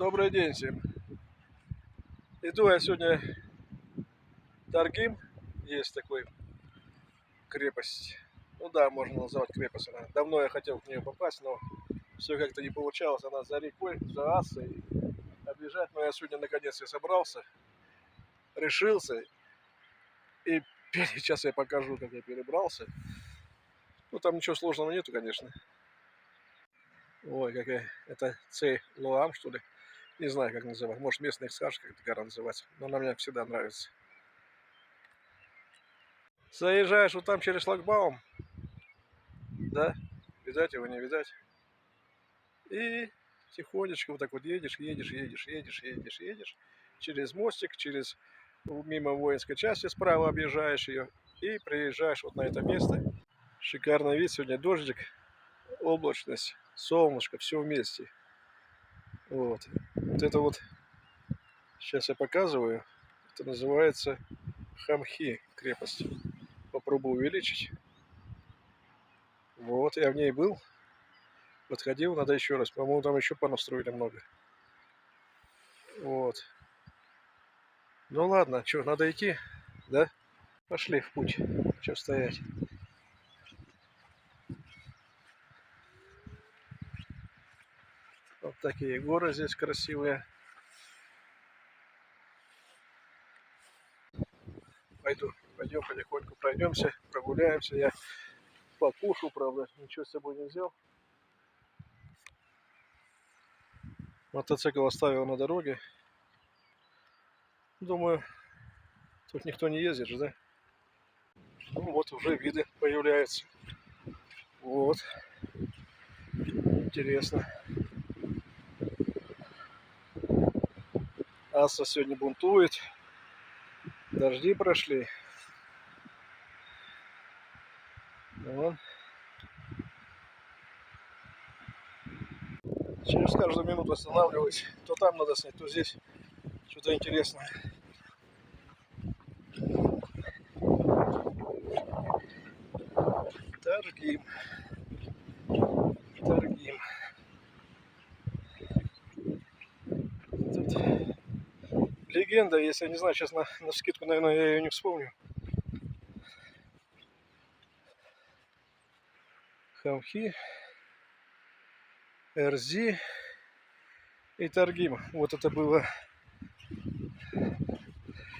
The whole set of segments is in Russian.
Добрый день всем. Иду я сегодня Таргим, есть такой крепость. Ну да, можно назвать крепость. Давно я хотел в нее попасть, но все как-то не получалось. Она за рекой, за Ассой. Объезжать, но я сегодня наконец-то собрался, решился. И сейчас я покажу, как я перебрался. Ну там ничего сложного нету, конечно. Ой, какая это Цей Луам, что ли? Не знаю, как называть. Может, местных скажешь, как это гора называется. Но она мне всегда нравится. Заезжаешь вот там через шлагбаум, да, видать его, не видать. И тихонечко вот так вот едешь, через мостик, через мимо воинской части справа объезжаешь ее и приезжаешь вот на это место. Шикарный вид, сегодня дождик, облачность, солнышко, все вместе. Вот. Вот это вот, сейчас я показываю, это называется Хамхи крепость. Попробую увеличить. Вот, я в ней был. Подходил, надо еще раз. По-моему, там еще понастроили много. Вот. Ну ладно, что, надо идти, да? Пошли в путь. Что стоять? Вот такие горы здесь красивые. Пойдем потихоньку пройдемся, прогуляемся. Я покушу, правда, ничего с собой не взял. Мотоцикл оставил на дороге. Думаю, тут никто не ездит же, да? Ну вот уже виды появляются. Вот. Интересно. Асса сегодня бунтует. Дожди прошли. Вот. Через каждую минуту останавливаюсь. То там надо снять, то здесь. Что-то интересное. Таргим. Тут легенда, если я не знаю, сейчас на скидку, наверное, я ее не вспомню. Хамхи, Эрзи и Таргим. Вот это было.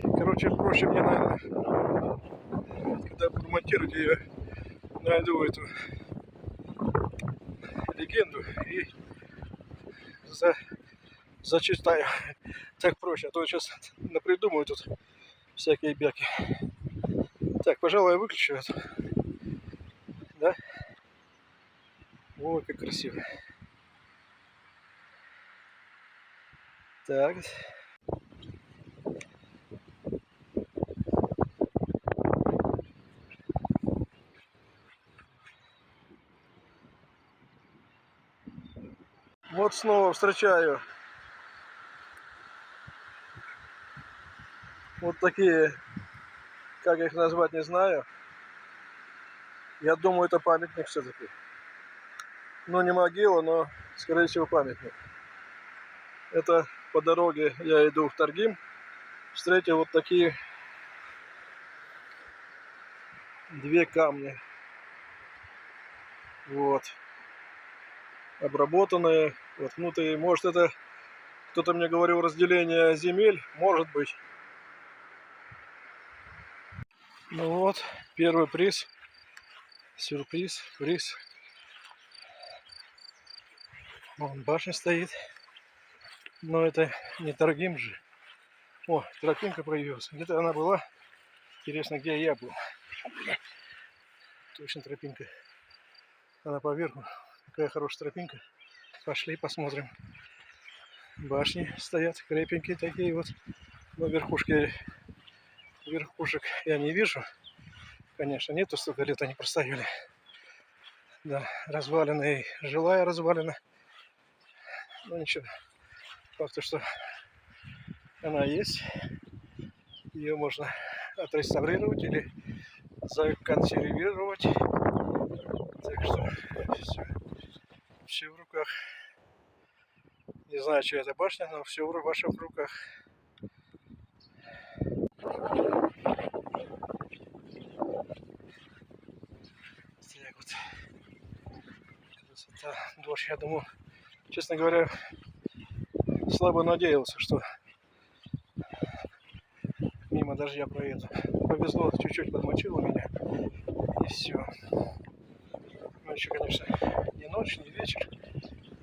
Короче, проще мне, наверное, когда буду монтировать, я найду эту легенду и зачитаю. Так проще, а то сейчас напридумываю тут всякие бяки. Так, пожалуй, я выключу это. Да? Ой, как красиво. Так. Вот снова встречаю вот такие, как их назвать, не знаю. Я думаю, это памятник все-таки. Ну, не могила, но, скорее всего, памятник. Это по дороге я иду в Таргим. Встретил вот такие две камни. Вот. Обработанные. Вот внутри. Может, это кто-то мне говорил разделение земель. Может быть. Ну вот, первый приз. Сюрприз, приз. Вон башня стоит. Но это не Таргим же. О, тропинка появилась. Где-то она была. Интересно, где я был. Точно тропинка. Она поверху. Какая хорошая тропинка. Пошли посмотрим. Башни стоят крепенькие такие вот. Но верхушки, верхушек я не вижу. Конечно, нету, столько лет они простояли. Да, развалина и жилая развалина. Ну ничего. Факт, что она есть. Ее можно отреставрировать или законсервировать. Так что все в руках. Не знаю, чья это башня, но все в ваших руках. Так вот. Красота. Дождь, я думаю, честно говоря, слабо надеялся, что мимо дождя проеду. Повезло, чуть-чуть подмочило меня. И все. Ну, еще, конечно, не ночь, не вечер.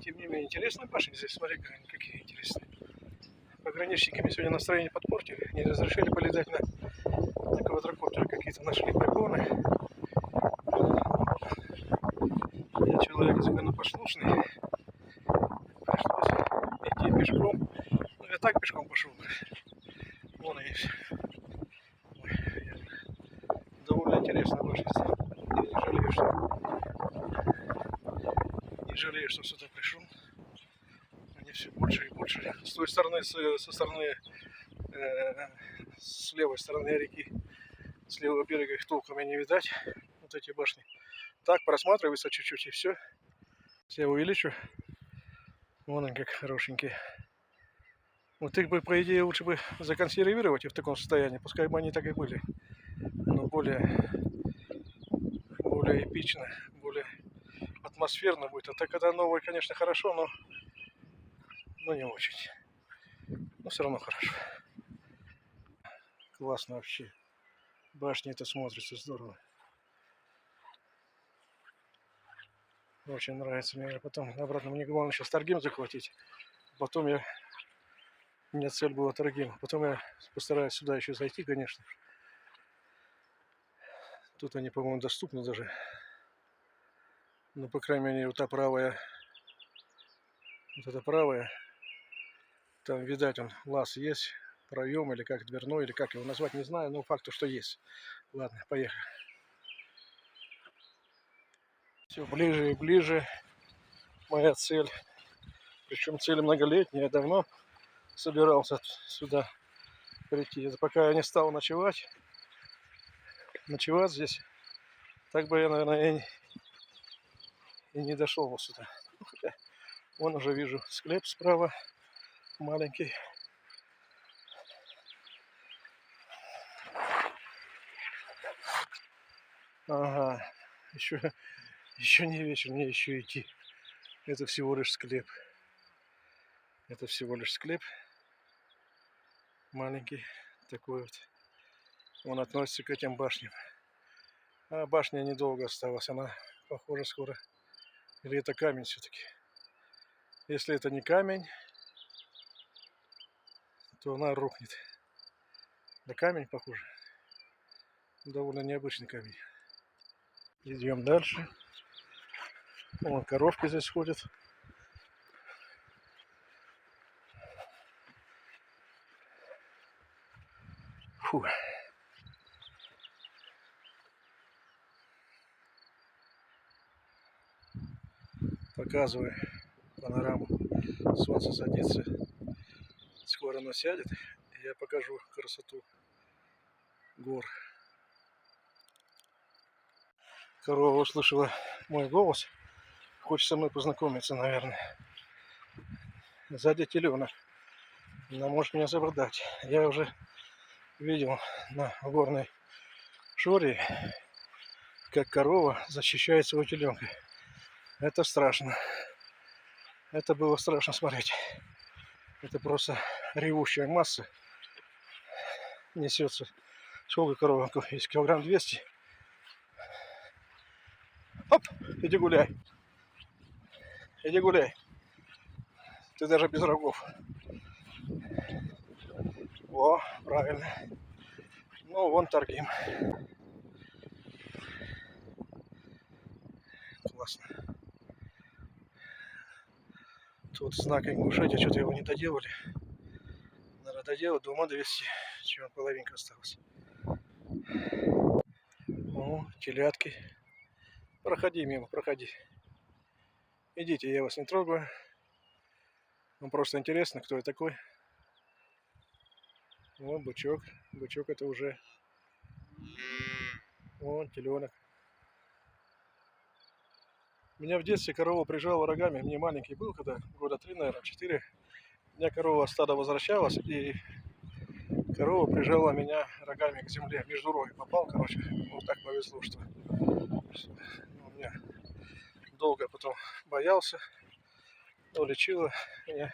Тем не менее, интересная башня здесь. Смотри, какие интересные. Пограничниками сегодня настроение подпортили. Не разрешили полетать на квадрокоптеры. Какие-то нашли приколы. Я человек законопослушный. Пришлось идти пешком. Ну, я так пешком пошел. Вон и довольно интересно башня. Не жалею, что сюда пришел. Они все больше и больше. С той стороны, со стороны, с левой стороны реки, с левого берега их толком и не видать. Вот эти башни. Так просматривается чуть-чуть и все. Я увеличу. Вон они как хорошенькие. Вот их бы, по идее, лучше бы законсервировать и в таком состоянии. Пускай бы они так и были. Но более эпично, более атмосферно будет. А так, когда новое, конечно, хорошо, но не очень. Но все равно хорошо. Классно вообще. Башня это смотрится здорово. Очень нравится мне. Потом обратно мне главное сейчас Таргим захватить. Потом у меня цель была Таргим. Потом я постараюсь сюда еще зайти, конечно. Тут они, по-моему, доступны даже. Ну, по крайней мере, вот эта правая, там, видать, он лаз есть, проем или как дверной, или как его назвать, не знаю, но факт, что есть. Ладно, поехали. Все ближе и ближе моя цель. Причем цель многолетняя, я давно собирался сюда прийти. Это пока я не стал ночевать здесь, так бы я, наверное, и не дошел вот сюда. Ну, хотя, вон уже вижу склеп справа, маленький. Ага, еще не вечер, мне еще идти. Это всего лишь склеп. Это всего лишь склеп. Маленький такой вот. Он относится к этим башням. А башня недолго осталась. Она, похоже, скоро. Или это камень все-таки. Если это не камень, то она рухнет. Да камень, похоже. Довольно необычный камень. Идем дальше. Вон коровки здесь ходят. Фу. Показываю панораму. Солнце садится. Скоро оно сядет. И я покажу красоту гор. Корова услышала мой голос. Хочет со мной познакомиться, наверное. Сзади теленок. Она может меня забродать. Я уже видел на горной шоре, как корова защищает своего теленка. Это страшно. Это было страшно смотреть. Это просто ревущая масса несется. Сколько коровок есть? Килограмм 200. Оп, иди гуляй. Иди гуляй. Ты даже без рогов. О, правильно. Ну, вон Таргим. Классно. Тут знак Ингушетия, что-то его не доделали. Надо доделать, до ума довести. Чего половинка осталась. О, телятки. Проходи мимо, проходи. Идите, я вас не трогаю. Вам просто интересно, кто я такой. О, бычок. Бычок это уже... О, теленок. Меня в детстве корова прижала рогами. Мне маленький был, когда года 3, наверное, 4. У меня корова стадо возвращалась, и корова прижала меня рогами к земле. Между роги попал, короче. Вот так повезло, что у меня долго потом боялся. Но лечила меня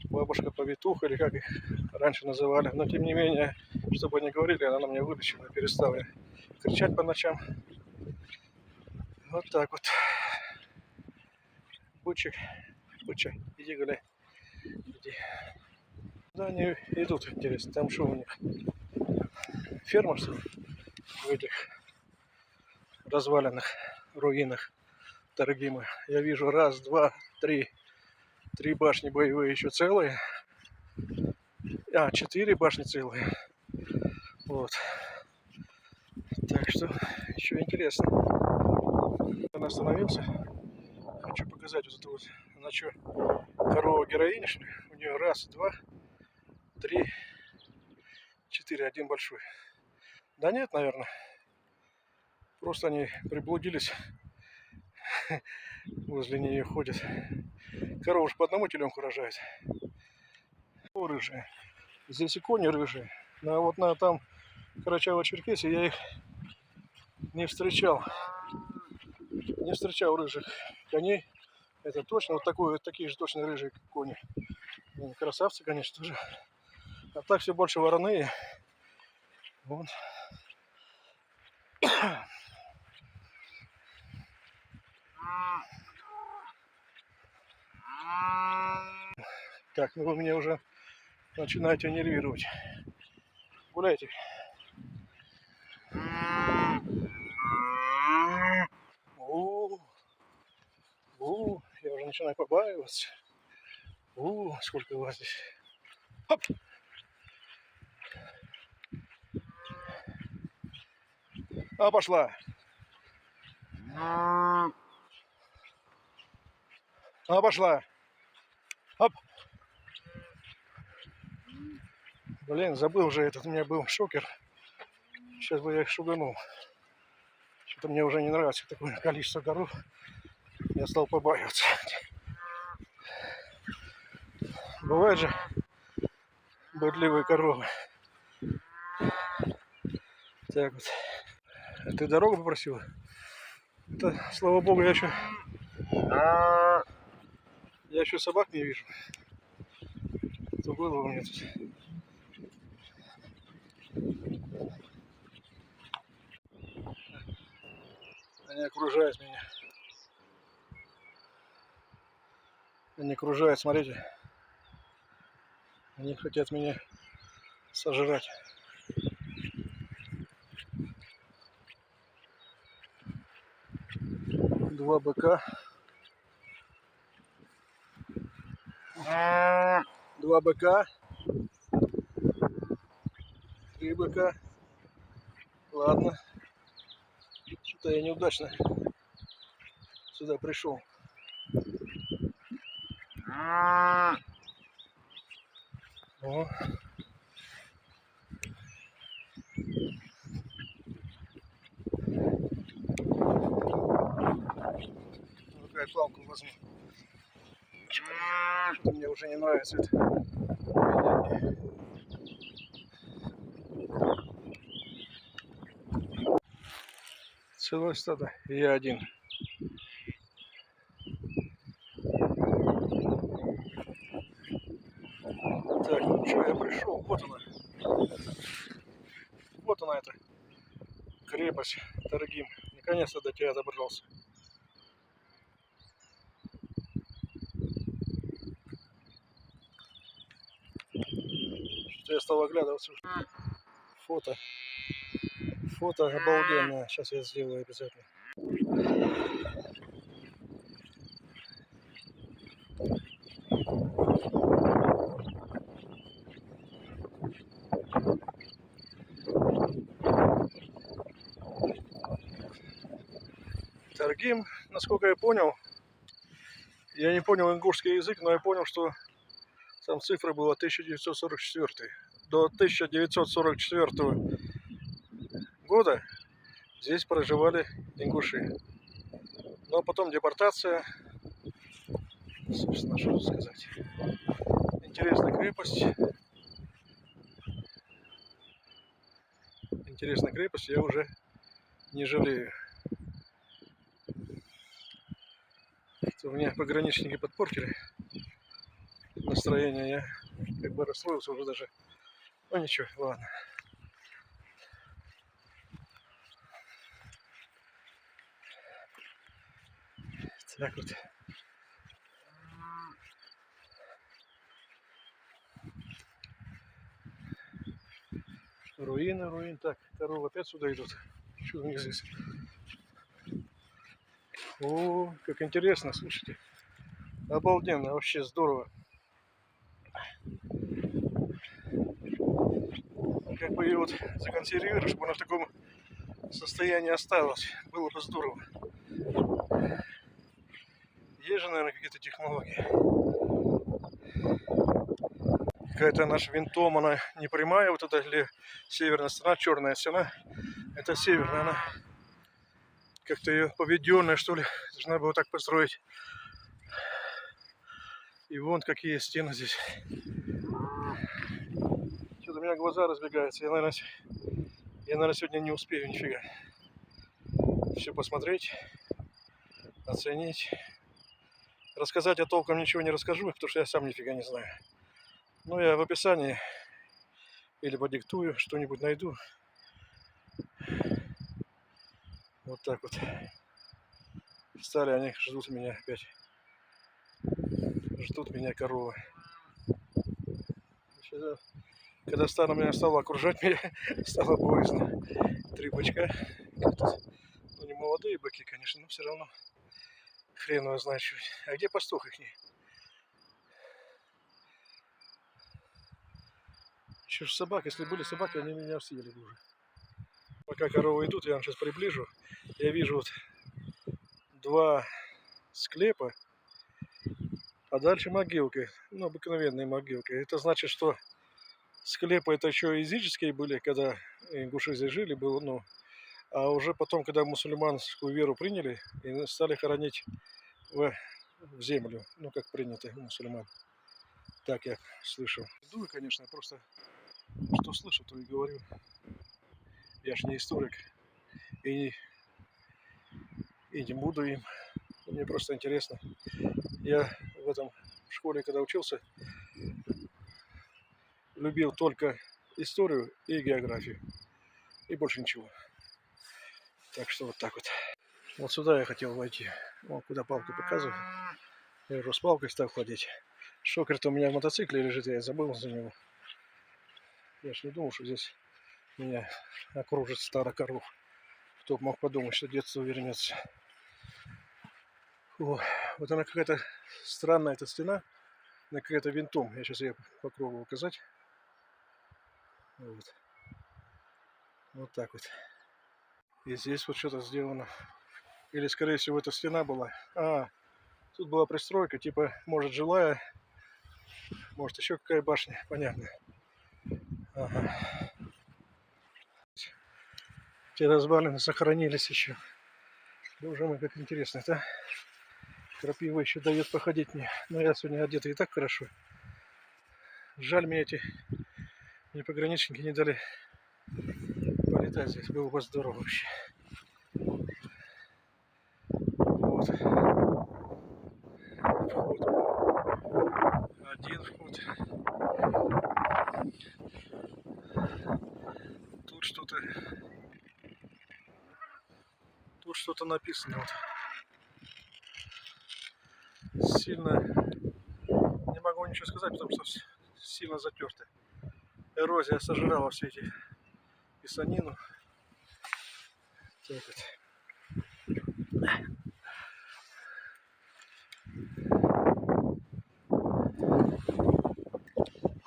бабушка-повитуха, или как их раньше называли. Но тем не менее, чтобы они говорили, она меня вылечила, перестала кричать по ночам. Вот так вот. Бычек, быча, иди гуляй. Иди. Куда они идут, интересно? Там что у них? Ферма, что ли? В этих развалинах, руинах Таргима. Я вижу раз, два, три. 3 башни боевые еще целые. 4 башни целые. Вот. Так что еще интересно. Я остановился. Хочу показать вот эту вот. Она что, корова героиня, что ли? У нее раз, два, три, 4, один большой. Да нет, наверное. Просто они приблудились. Возле нее ходят. Корова же по одному теленку рожает. Рыжие. Здесь и кони рыжие. Но вот на там Карачаево-Черкесии я их не встречал. Не встречал рыжих коней. Это точно. Вот такие же точно рыжие кони. Красавцы, конечно, тоже. А так все больше вороные. Вот. Так, ну вы меня уже начинаете нервировать. Гуляйте. Я уже начинаю побаиваться. Сколько вас здесь. Хоп. Пошла. Пошла. Хоп. Блин, забыл же этот, у меня был шокер. Сейчас бы я их шуганул. Что-то мне уже не нравится такое количество коров. Я стал побаиваться. Бывают же бодливые коровы. Так вот. Ты дорогу попросила? Это, слава богу, я еще собак не вижу. Это было у меня тут. Они окружают меня. Они окружают, смотрите. Они хотят меня сожрать. Два быка. 2 быка. 3 быка. Ладно. Что-то я неудачно сюда пришел. О. Ну-ка, палку возьму. Что-то мне уже не нравится это. Целое стадо, и я один. Так, ну что, я пришел, вот она. Вот она, эта крепость Таргим. Наконец-то до тебя добрался. Что-то я стал оглядываться. Фото. Фото обалденное. Сейчас я сделаю обязательно. Таргим, насколько я понял, я не понял ингушский язык, но я понял, что там цифра была 1944. До 1944 года здесь проживали ингуши. Ну а потом депортация. Собственно, что сказать. Интересная крепость. Интересная крепость, я уже не жалею. У меня пограничники подпортили настроение, я как бы расстроился уже даже. Ну ничего, ладно. Так вот. Руины, руин. Так, коровы опять сюда идут. Что у них здесь? О, как интересно, слушайте. Обалденно, вообще здорово. Как бы ее вот законсервировать, чтобы она в таком состоянии осталась. Было бы здорово. Есть же, наверное, какие-то технологии. Какая-то наша винтом, она не прямая, вот эта или северная стена, черная стена. Это северная, она как-то ее поведенная, что ли, должна была так построить. И вон какие стены здесь. Что-то у меня глаза разбегаются. Я, наверное, сегодня не успею нифига все посмотреть, оценить. Рассказать я толком ничего не расскажу, потому что я сам нифига не знаю. Но я в описании или подиктую, что-нибудь найду. Вот так вот. Встали они, ждут меня опять. Ждут меня коровы. Когда стадо меня стало окружать, меня стало боязно. 3 бычка. Ну, не молодые быки, конечно, но все равно хрен его знает, что. А где пастух их? Еще ж собак, если были собаки, они меня съели бы уже. Пока коровы идут, я вам сейчас приближу. Я вижу вот 2 склепа, а дальше могилки. Ну, обыкновенные могилки. Это значит, что склепы это еще языческие были, когда ингуши здесь жили, было, ну, а уже потом, когда мусульманскую веру приняли и стали хоронить в землю, ну, как принято у мусульман. Так я слышал. Иду, конечно, просто что слышу, то и говорю. Я ж не историк и не буду им. Мне просто интересно. Я в этом школе, когда учился, любил только историю и географию. И больше ничего. Так что вот так вот. Вот сюда я хотел войти. Вон куда палку показываю. Я уже с палкой стал ходить. Шокер-то у меня в мотоцикле лежит, я забыл за него. Я ж не думал, что здесь меня окружит стадо коров. Кто мог подумать, что детство вернется. О, вот она какая-то странная эта стена. Она какая-то винтом. Я сейчас ее попробую указать. Вот. Вот так вот. И здесь вот что-то сделано. Или, скорее всего, эта стена была. Тут была пристройка, типа, может, жилая. Может, еще какая башня. Понятно. Ага. Те развалины сохранились еще. Боже мой, как интересно, это крапива еще дает походить мне. Но я сегодня одет и так хорошо. Жаль, мне эти пограничники не дали полетать здесь. Было бы здорово вообще. Вот. Вход. Один вход. Тут что-то написано. Вот. Сильно не могу ничего сказать, потому что сильно затерто. Эрозия сожрала все эти писанину. Так вот.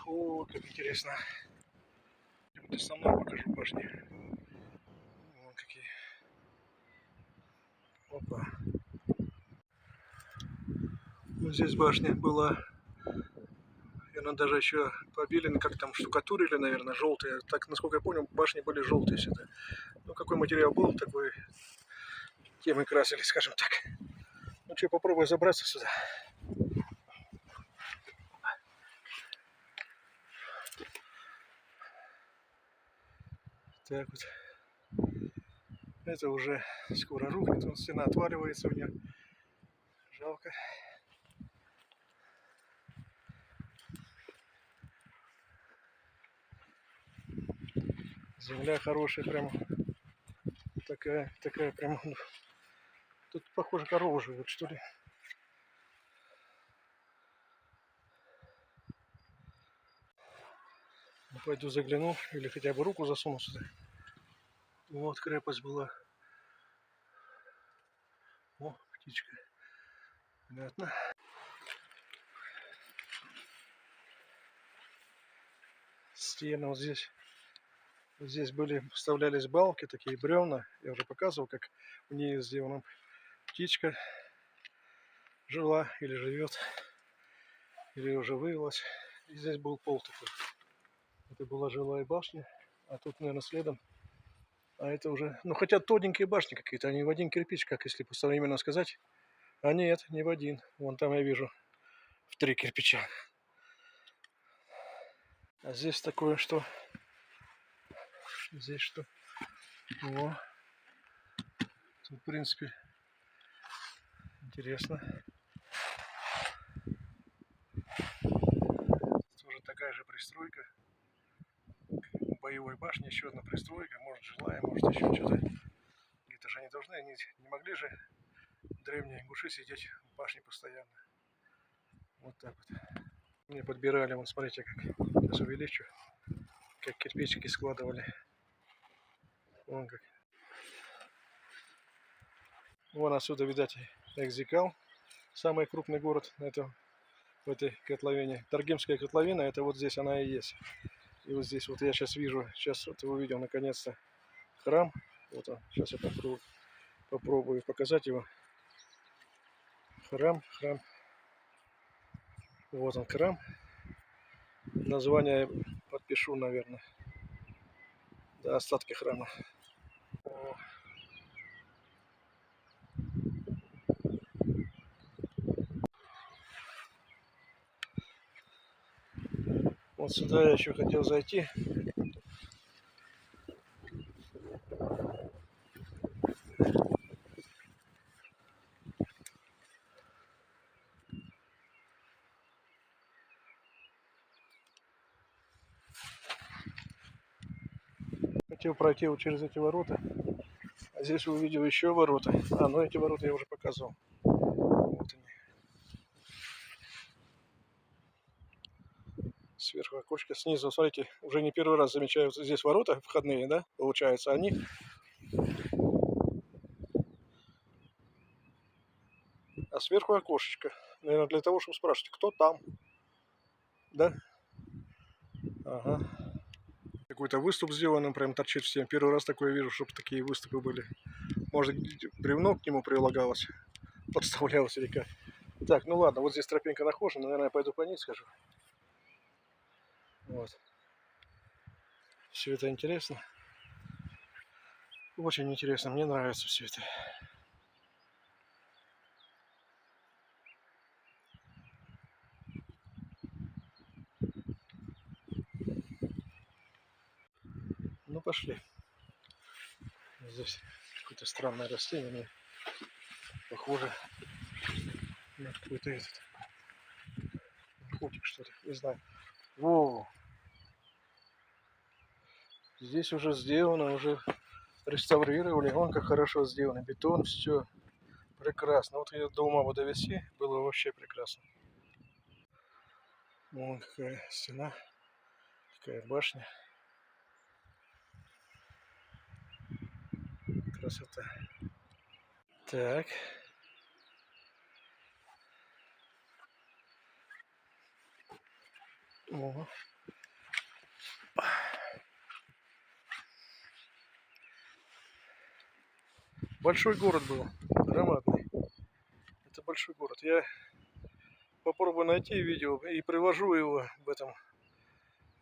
О, как интересно. Я со мной покажу башни. Вон какие. Опа. Вот здесь башня была. И она даже еще побелена, как там штукатурили, наверное, желтые. Так, насколько я понял, башни были желтые всегда. Ну, какой материал был, такой тем и красили, скажем так. Ну что, попробую забраться сюда. Так вот. Это уже скоро рухнет. Вон стена отваливается у нее. Жалко. Земля хорошая прямо. Такая прямо. Тут, похоже, корова живет, что ли. Ну, пойду загляну. Или хотя бы руку засуну сюда. Вот крепость была. О, птичка. Понятно. Стены вот здесь. Вот здесь вставлялись балки, такие бревна. Я уже показывал, как у нее сделана. Птичка жила или живет, или уже вывелась. И здесь был пол такой. Это была жилая башня, а тут, наверное, следом. А это уже, ну, хотя тоненькие башни какие-то, они в один кирпич, как если по-современному сказать. А нет, не в один. Вон там я вижу в 3 кирпича. А здесь такое что? Здесь что? О, тут, в принципе, интересно. Тоже такая же пристройка. Боевой башни, еще одна пристройка. Может, жилая, может, еще что-то. Где-то же они должны, они не могли же древние ингуши сидеть в башне постоянно. Вот так вот. Мне подбирали, вон, смотрите, как. Сейчас увеличу. Как кирпичики складывали. Вон как. Вон отсюда, видать, Экзикал. Самый крупный город в этой котловине. Таргимская котловина, это вот здесь она и есть. И вот здесь вот я сейчас вижу, сейчас вот увидел наконец-то храм. Вот он. Сейчас я попробую показать его. Храм. Вот он храм. Название подпишу, наверное. Да, остатки храма. Вот сюда я еще хотел зайти. Хотел пройти вот через эти ворота. А здесь увидел еще ворота. А, ну эти ворота я уже показывал. Вот они. Сверху окошко, снизу, смотрите, уже не первый раз замечаю, здесь ворота входные, да, получается, они. А сверху окошечко. Наверное, для того, чтобы спрашивать, кто там. Да? Ага. Какой-то выступ сделан, он прям торчит всем. Первый раз такое вижу, чтобы такие выступы были. Может, бревно к нему прилагалось, подставлялось или как. Так, ну ладно, вот здесь тропинка нахожена, наверное, я пойду по ней схожу. Вот. Все это интересно. Очень интересно, мне нравится все это. Ну, пошли. Здесь какое-то странное растение, мне похоже на какой-то этот котик, что ли, не знаю. Во! Здесь уже сделано, уже реставрировали. Вон как хорошо сделано. Бетон, все прекрасно. Вот я до ума бы довести, было вообще прекрасно. Вон какая стена, какая башня. Красота. Так. О. Большой город был, громадный. Это большой город. Я попробую найти видео и приложу его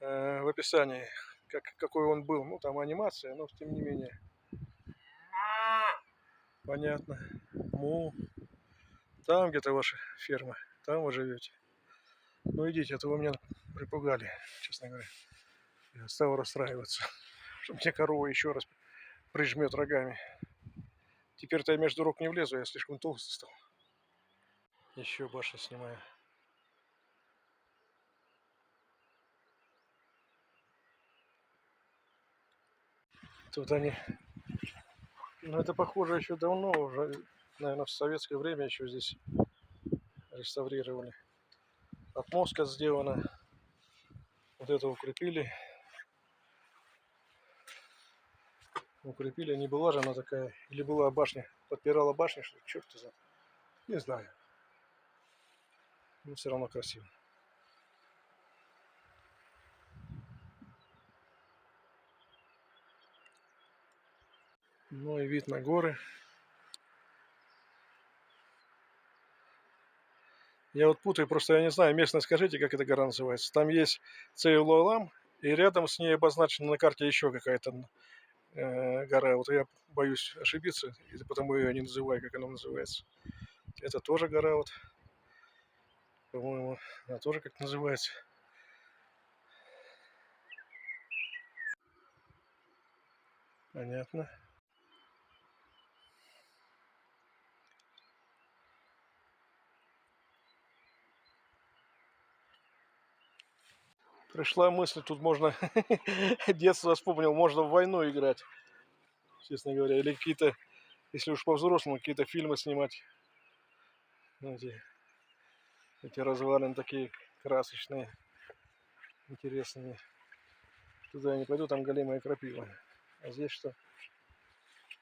в описании, какой он был. Ну, там анимация, но тем не менее. Понятно. Там где-то ваша ферма, там вы живете. Ну идите, а то вы меня припугали, честно говоря. Я стал расстраиваться, что мне корова еще раз прижмет рогами. Теперь-то я между рук не влезу, я слишком толстый стал. Еще башню снимаю. Тут они... Ну это похоже еще давно уже, наверное, в советское время еще здесь реставрировали. Отмостка сделана. Вот это укрепили. Укрепили, не была же она такая. Или была башня, подпирала башню, что ли, черт знает. Не знаю. Но все равно красиво. Ну и вид на горы. Я вот путаю, просто я не знаю, местно скажите, как эта гора называется. Там есть Цейлолам, и рядом с ней обозначена на карте еще какая-то гора. Вот я боюсь ошибиться, и потому ее не называю, как она называется. Это тоже гора, вот, по-моему, она тоже как называется. Понятно. Пришла мысль, тут можно, детство вспомнил, можно в войну играть, честно говоря, или какие-то, если уж по-взрослому, какие-то фильмы снимать. Эти развалины такие красочные, интересные. Туда я не пойду, там голимая крапива. А здесь что?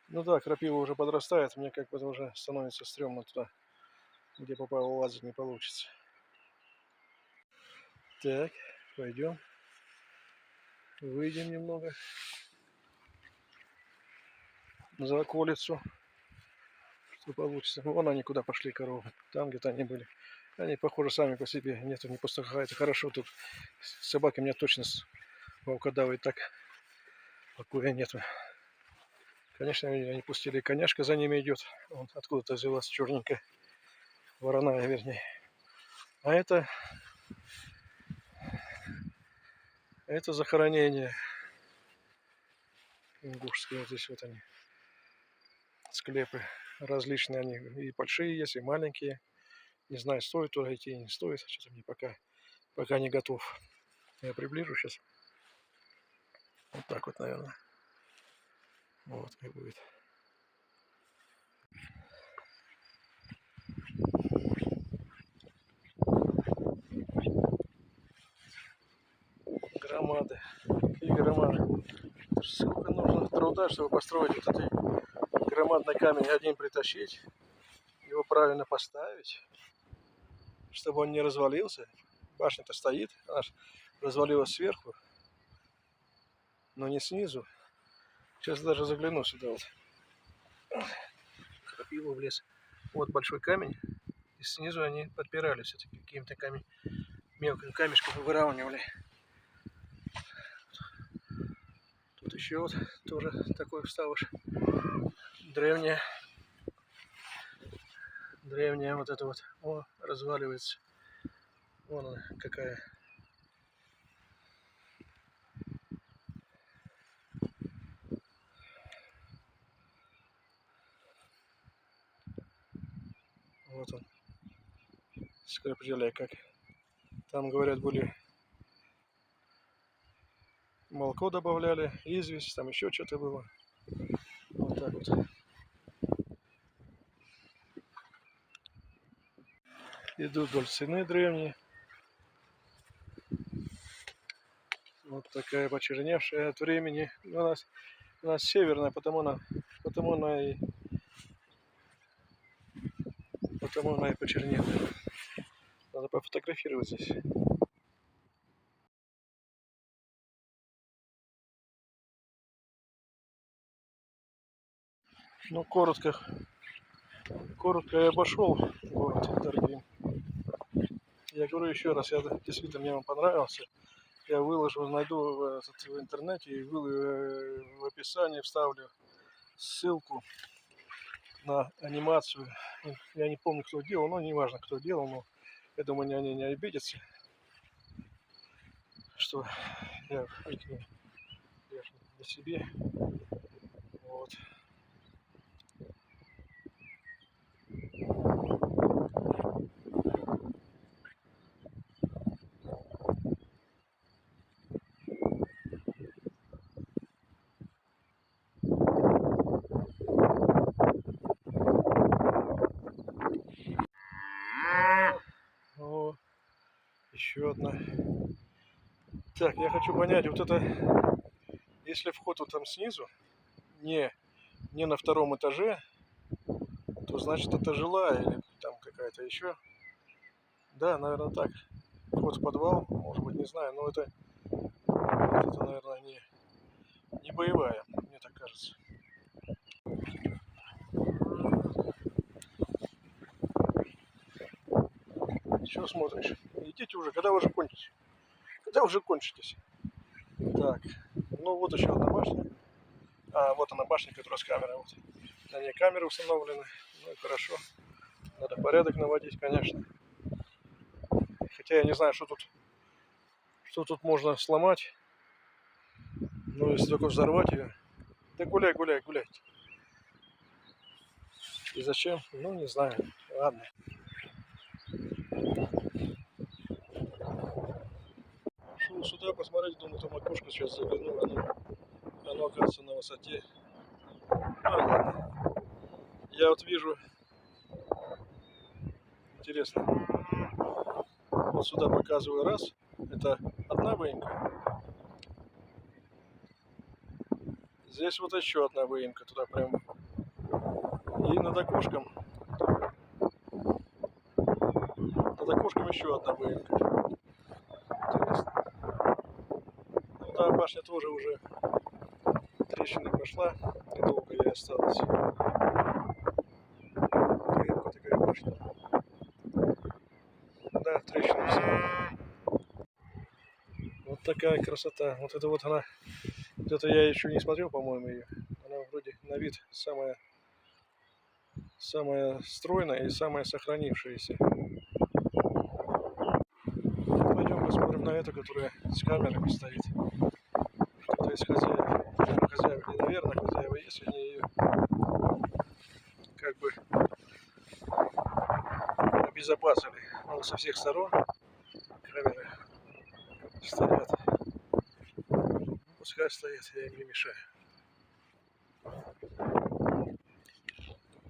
Ну да, крапива уже подрастает, мне как бы уже становится стрёмно туда, где попало, лазить не получится. Так, пойдем. Выйдем немного за околицу, что получится. Вон они куда пошли, коровы. Там где-то они были. Они, похоже, сами по себе. Нету, не пустоха. Это хорошо. Тут собаки меня точно волкодавы так покоя нету. Конечно, они пустили коняшка, за ними идет. Вот откуда-то взялась черненькая. Вороная, вернее. А это захоронение ингушские. Вот здесь вот они. Склепы различные. Они и большие есть, и маленькие. Не знаю, стоит туда идти, не стоит. Что-то мне пока не готов. Я приближу сейчас. Вот так вот, наверное. Вот как будет. Громады. И громады. Сколько нужно труда, чтобы построить вот этот громадный камень, один притащить, его правильно поставить, чтобы он не развалился. Башня-то стоит, она развалилась сверху, но не снизу. Сейчас даже загляну сюда вот. Крапиву в лес. Вот большой камень, и снизу они подпирали все-таки каким-то мелким камешком выравнивали. Тут еще вот тоже такой вставыш. Древняя вот это вот. О, разваливается. Вон она какая. Вот он. Склеп желе как. Там, говорят, были молоко добавляли, известь, там еще что-то было. Вот так вот. Иду вдоль стены древней. Вот такая почерневшая от времени. У нас северная, потому она и почернела. Надо пофотографировать здесь. Ну, коротко я обошел город Даргин. Я говорю еще раз, действительно мне он понравился. Я выложу, найду в интернете и в описании вставлю ссылку на анимацию. Я не помню, кто делал, но не важно, кто делал, но я думаю, они не обидятся, что я их не на себе. Вот. О, еще одна. Так, я хочу понять, вот это, если вход вот там снизу, не на втором этаже, то значит это жилая или там какая-то еще. Да, наверное, так. Вход в подвал, может быть, не знаю, но это наверное, не боевая, мне так кажется. Чего смотришь? Идите уже, когда вы уже кончите? Когда уже кончитесь? Так, ну вот еще одна башня. А, вот она башня, которая с камерой. Вот. На ней камеры установлены. Ну и хорошо. Надо порядок наводить, конечно. Хотя я не знаю, что тут можно сломать. Ну, если только взорвать ее. Да гуляй, гуляй, гуляй. И зачем? Ну, не знаю. Ладно. Шел сюда посмотреть, думаю, там окошко сейчас загляну. Оно оказывается на высоте. Ну, ладно. Я вот вижу. Интересно. Вот сюда показываю раз. Это одна выемка. Здесь вот еще одна выемка туда прям. И над окошком еще одна выемка. Интересно. Ну да, башня тоже уже трещина пошла. Недолго ей осталось. Крепкая такая башня. Да, трещина все. Вот такая красота. Вот это вот она. Вот это я еще не смотрел, по-моему, ее. Она вроде на вид самая стройная и самая сохранившаяся. Пойдем посмотрим на эту, которая с камерами стоит. Кто-то из хозяев. Хозяева, не наверное, хозяева есть, они ее как бы обезопасили. Но со всех сторон камеры стоят. Пускай стоят, я им не мешаю.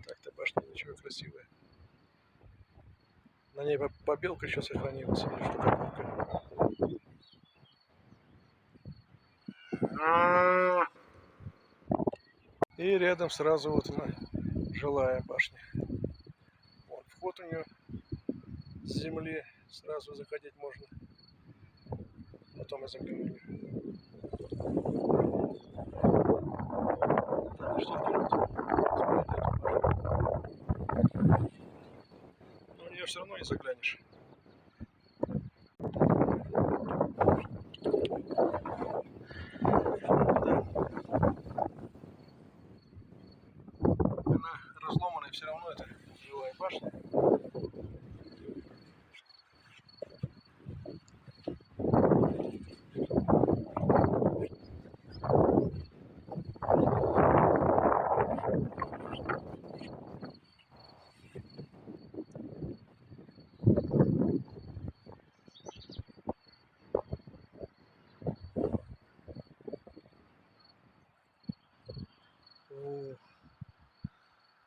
Так-то башня ничего, красивая. На ней побелка еще сохранилась, или штукатурка. И рядом сразу вот она, жилая башня. Вот вход у нее с земли, сразу заходить можно. Потом я загляну. Так, что вперед? Но в нее все равно не заглянешь. Да. Она разломанная, все равно это жилая башня.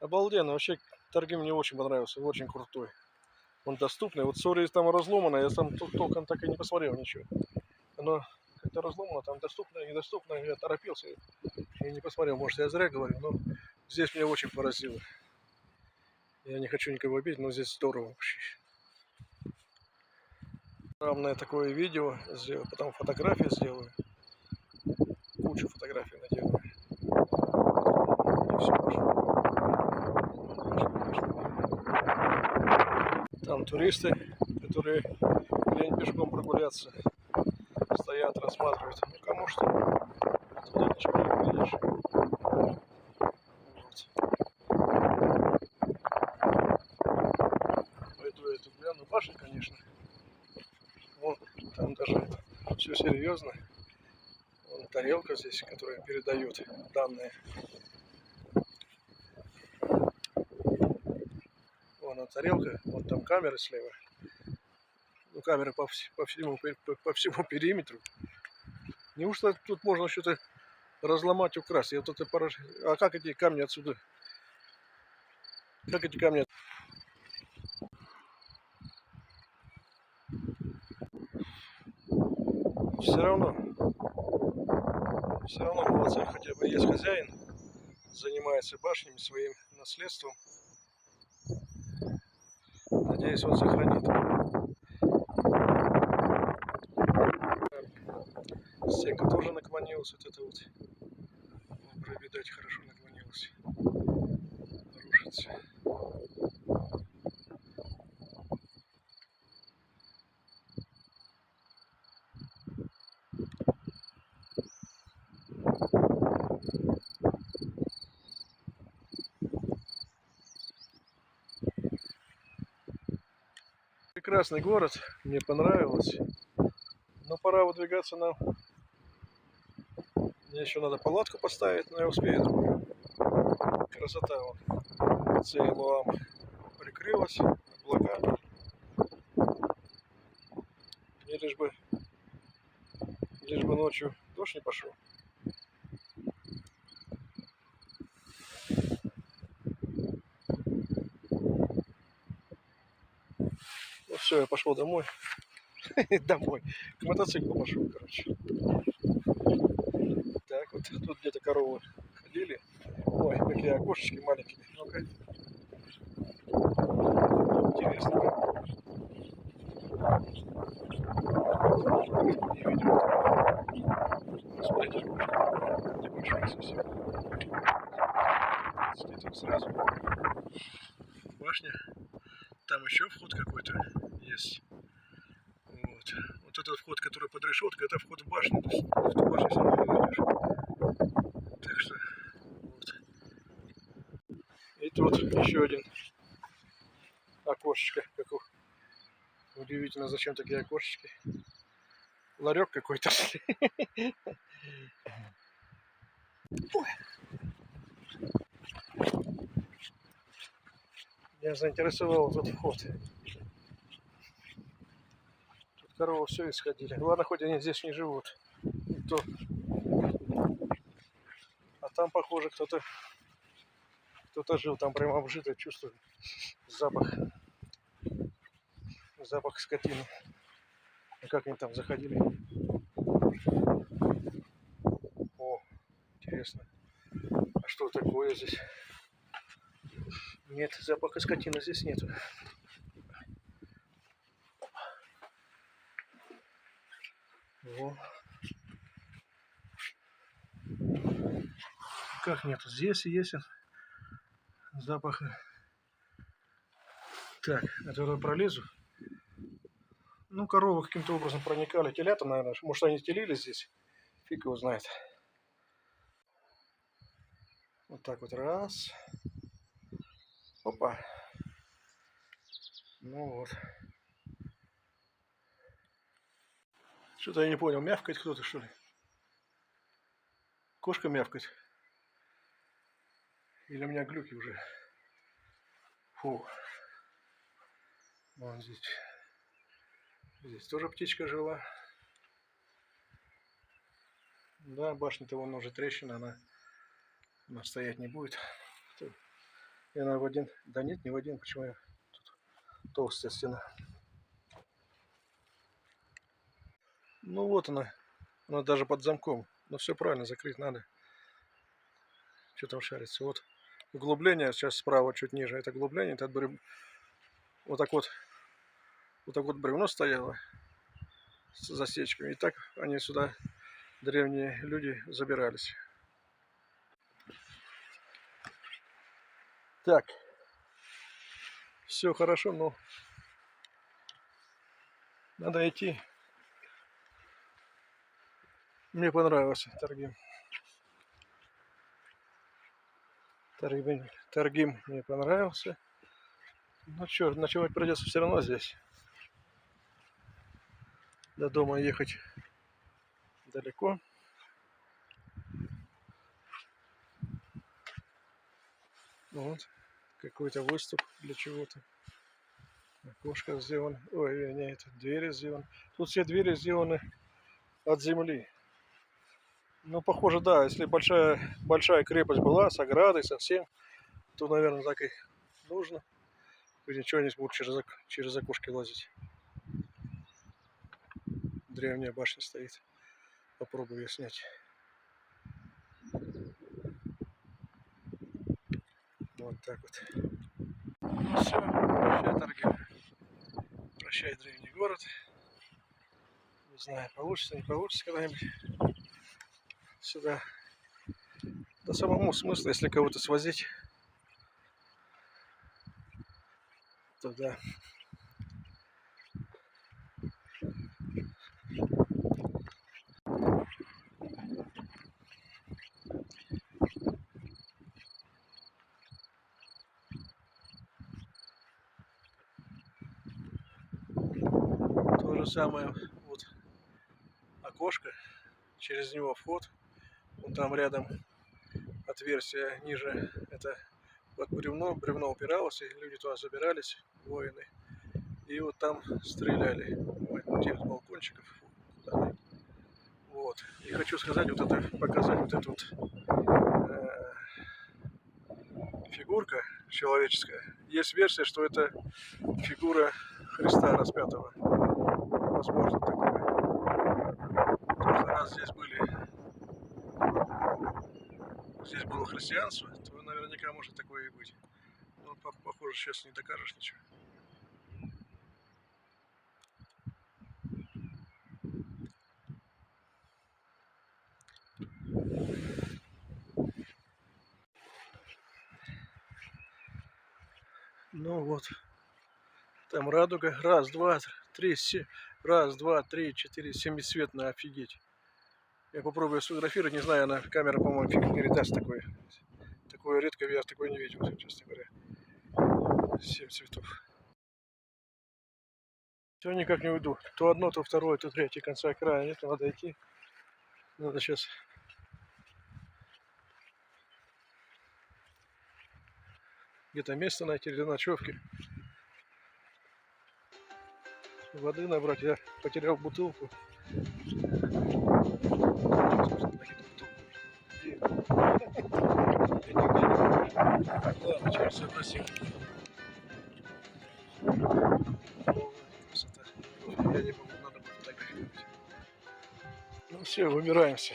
Обалденно, вообще торги мне очень понравился, очень крутой. Он доступный. Вот сори там разломано, я сам толком так и не посмотрел ничего. Оно как-то разломано, там доступно, недоступно, я торопился и не посмотрел. Может, я зря говорю, но здесь меня очень поразило. Я не хочу никого обидеть, но здесь здорово вообще. Равное такое видео сделаю, потом фотографии сделаю. Кучу фотографий наделаю. И все пошло. Там туристы, которые лень пешком прогуляться, стоят, рассматривают. Ну кому что, туда ничего не увидишь. Вот. башня, конечно. Вон, там даже все серьезно. Вон тарелка здесь, которая передает данные. Вон она тарелка, вот там камера слева. Ну, камеры по всему периметру. Неужто тут можно что-то разломать, украсть? Я вот это А как эти камни отсюда? Как эти камни? Все равно молодцы, хотя бы есть хозяин, занимается башнями, своим наследством. Надеюсь, он сохранит. Стенка тоже наклонилась, вот это вот. Видать, хорошо наклонилась. Рушится. Прекрасный город, мне понравилось. Но пора выдвигаться нам. Мне еще надо палатку поставить, но я успею. Красота вон. Целуам прикрылась, облака. Мне лишь бы ночью дождь не пошел. Ну все, я пошел домой. Домой. К мотоциклу пошел, короче. Так, вот тут где-то коровы ходили. Ой, какие окошечки маленькие. Ну-ка. Интересно. Не видел. Смотрите, небольшой совсем. Где-то сразу башня. Там еще вход какой-то есть. Вот этот вход, который под решеткой, это вход в башню. То есть в ту башню все равно не выйдешь. Так что вот. И тут еще один окошечко. Удивительно, зачем такие окошечки. Ларек какой-то. Меня заинтересовал этот вход. Тут коровы все исходили. Ладно, хоть они здесь не живут. А там, похоже, кто-то жил. Там прямо обжито, чувствую запах скотины. А как они там заходили? О, интересно. А что такое здесь? Нет, запаха скотины здесь нету. О. Как нету? Здесь есть запаха. Так, отсюда пролезу. Ну, коровы каким-то образом проникали. Телята, наверное. Может, они телили здесь? Фиг его знает. Вот так вот раз. Опа. Ну вот. Что-то я не понял. Мявкает кто-то, что ли? Кошка мявкает. Или у меня глюки уже? Фу. Вон здесь. Здесь тоже птичка жила. Да, башня-то вон уже трещина, она стоять не будет. И она в один... Да нет, не в один, почему я... Тут толстая стена. Ну вот она даже под замком. Но все правильно, закрыть надо. Что там шарится? Вот углубление, сейчас справа чуть ниже, это углубление, это вот так вот бревно стояло с засечками. И так они сюда, древние люди, забирались. Так, все хорошо, но надо идти. Мне понравился Таргим. Таргим мне понравился. Ну что, ночевать придется все равно здесь. До дома ехать далеко. Вот. Какой-то выступ для чего-то. Окошко сделано. Ой, не, это двери сделаны. Тут все двери сделаны от земли. Ну, похоже, да, если большая крепость была, с оградой, совсем, то, наверное, так и нужно. Ничего не будут через окошки лазить. Древняя башня стоит. Попробую ее снять. Вот так вот. Ну все, прощай, торги. Прощай, древний город. Не знаю, получится, не получится когда-нибудь сюда. Да самому смысла, если кого-то свозить, то да. То же самое, вот окошко, через него вход. Вон там рядом отверстие ниже, это вот бревно упиралось, и люди туда забирались, воины. И вот там стреляли тех балкончиков. Вот. И хочу сказать, вот это, показать вот эту вот фигурка человеческая. Есть версия, что это фигура Христа распятого. Возможно такое. Потому что раз здесь было христианство, то наверняка может такое и быть. Но похоже, сейчас не докажешь ничего. Ну вот, там радуга, раз, два, три, раз, два, три, четыре, семицветная, офигеть. Я попробую сфотографировать, не знаю, она камера, по-моему, фиг не передаст такое. Такое редко, я такое не видел, честно говоря. 7 цветов. Все никак не уйду. То одно, то второе, то третье, конца и края нет, надо идти. Надо сейчас где-то место найти для ночевки. Воды набрать. Я потерял бутылку. Да, начать согласен. Красота. Я не могу, надо будет фотографировать. Ну все, вымираемся.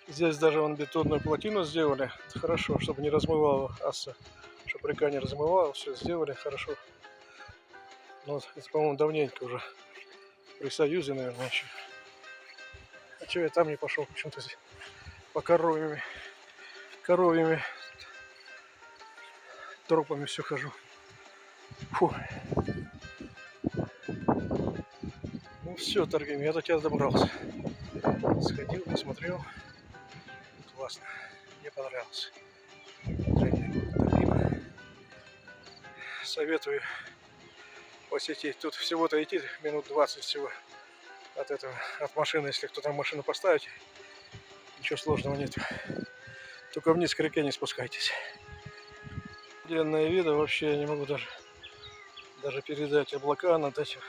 Здесь даже вон бетонную плотину сделали. Это хорошо, чтобы не размывало асса. Чтобы река не размывала. Все сделали хорошо. Ну, вот, это, по-моему, давненько уже. При Союзе, наверное, еще. А что я там не пошел? Почему-то здесь по коровьями тропами все хожу. Фу. Ну все, торги, я до тебя добрался. Сходил, посмотрел. Классно. Мне понравилось. Советую посетить. Тут всего-то идти минут 20 всего от машины, если кто там машину поставить. Ничего сложного нет. Только вниз к реке не спускайтесь. Отдельные виды вообще я не могу даже передать. Облака над этим.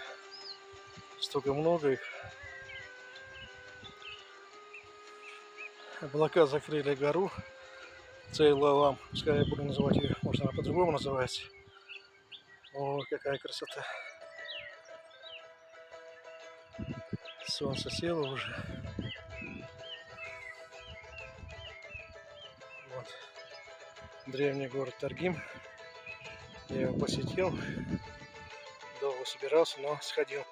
Столько много их. Облака закрыли гору. Цейлалам. Пускай я буду называть ее. Может, она по-другому называется. О, какая красота. Солнце село уже. Вот. Древний город Таргим. Я его посетил. Долго собирался, но сходил.